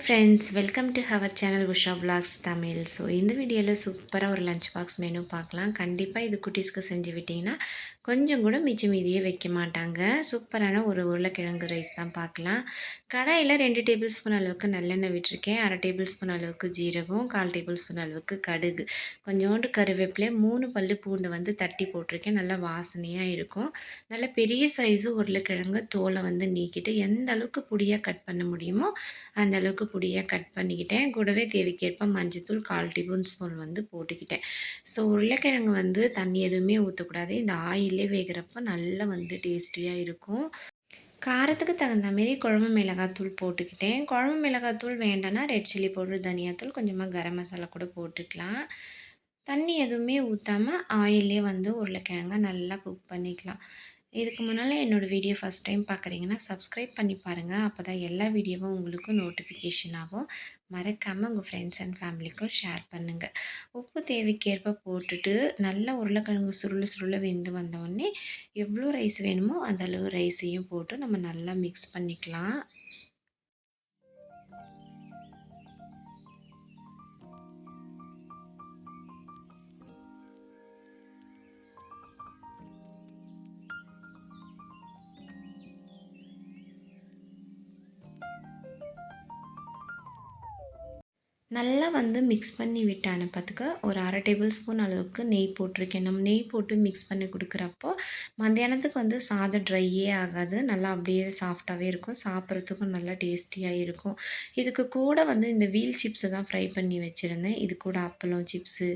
Friends welcome to our channel Usha vlogs தமிழ். So இந்த வீடியோவில் சூப்பராக ஒரு லஞ்ச் பாக்ஸ் மெனு பார்க்கலாம். கண்டிப்பாக இது குட்டீஸ்க்கு செஞ்சு விட்டிங்கன்னா கொஞ்சம் கூட மிச்சம் மீதியே வைக்க மாட்டாங்க. சூப்பரான ஒரு உருளைக்கிழங்கு ரைஸ் தான் பார்க்கலாம். கடாயில் 2 டேபிள் ஸ்பூன் அளவுக்கு நல்லெண்ணெய் விட்டுருக்கேன். 1/2 டேபிள் ஸ்பூன் அளவுக்கு ஜீரகம், 1/4 டேபிள் ஸ்பூன் அளவுக்கு கடுகு, கொஞ்சோண்டு கருவேப்பிலை, 3 பல்லு பூண்டு வந்து தட்டி போட்டிருக்கேன். நல்லா வாசனையாக இருக்கும். நல்ல பெரிய சைஸு உருளைக்கிழங்கு தோலை வந்து நீக்கிட்டு எந்த அளவுக்கு பொடியாக கட் பண்ண முடியுமோ அந்த அளவுக்கு பொடியாக கட் பண்ணிக்கிட்டேன். கூடவே தேவைக்கேற்ப மஞ்சத்தூள் 1/4 டீஸ்பூன் ஸ்பூன் வந்து போட்டுக்கிட்டேன். ஸோ உருளைக்கிழங்கு வந்து தண்ணி எதுவுமே ஊற்றக்கூடாது. இந்த ஆயிலே வேகிறப்ப நல்லா வந்து டேஸ்டியாக இருக்கும். காரத்துக்கு தகுந்த மாரி குழம்பு மிளகாத்தூள் போட்டுக்கிட்டேன். குழம்பு மிளகாத்தூள் வேண்டான்னா ரெட் சில்லி பவுடர், தனியாத்தூள், கொஞ்சமாக கரம் மசாலா கூட போட்டுக்கலாம். தண்ணி எதுவுமே ஊற்றாமல் ஆயிலே வந்து உருளைக்கிழங்க நல்லா குக் பண்ணிக்கலாம். இதுக்கு முன்னால் என்னோடய வீடியோ ஃபஸ்ட் டைம் பார்க்குறீங்கன்னா சப்ஸ்கிரைப் பண்ணி பாருங்கள். அப்போ தான் எல்லா வீடியோவும் உங்களுக்கு நோட்டிஃபிகேஷன் ஆகும். மறக்காமல் உங்கள் ஃப்ரெண்ட்ஸ் அண்ட் ஃபேமிலிக்கும் ஷேர் பண்ணுங்கள். உப்பு தேவைக்கேற்ப போட்டுட்டு நல்லா உருளைக்கிழங்கு சுருள சுருள வெந்து வந்தோடனே எவ்வளோ ரைஸ் வேணுமோ அந்த அளவு ரைஸையும் போட்டு நம்ம நல்லா மிக்ஸ் பண்ணிக்கலாம். நல்லா வந்து மிக்ஸ் பண்ணி விட்டு அனுப்பத்துக்கு ஒரு 1/2 டேபிள் ஸ்பூன் அளவுக்கு நெய் போட்டிருக்கேன். நம்ம நெய் போட்டு மிக்ஸ் பண்ணி கொடுக்குறப்போ மத்தியானத்துக்கு வந்து சாதம் ட்ரையே ஆகாது. நல்லா அப்படியே சாஃப்டாகவே இருக்கும். சாப்பிட்றதுக்கும் நல்லா டேஸ்டியாக இருக்கும். இதுக்கு கூட வந்து இந்த வீல் சிப்ஸை தான் ஃப்ரை பண்ணி வச்சுருந்தேன். இது கூட அப்பளம், சிப்ஸு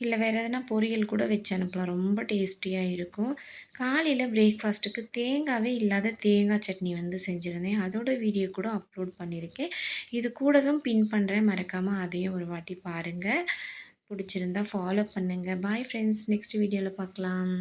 இல்லை வேறு எதனா பொரியல் கூட வச்சு அனுப்பலாம். ரொம்ப டேஸ்டியாக இருக்கும். காலையில் பிரேக்ஃபாஸ்ட்டுக்கு தேங்காவே இல்லாத தேங்காய் சட்னி வந்து செஞ்சுருந்தேன். அதோட வீடியோ கூட அப்லோட் பண்ணியிருக்கேன். இது கூடவும் பின் பண்ணுறேன். மறக்காமல் அதையும் ஒரு வாட்டி பாருங்கள். பிடிச்சிருந்தா ஃபாலோ பண்ணுங்கள். Bye friends. நெக்ஸ்ட் வீடியோவில் பார்க்கலாம்.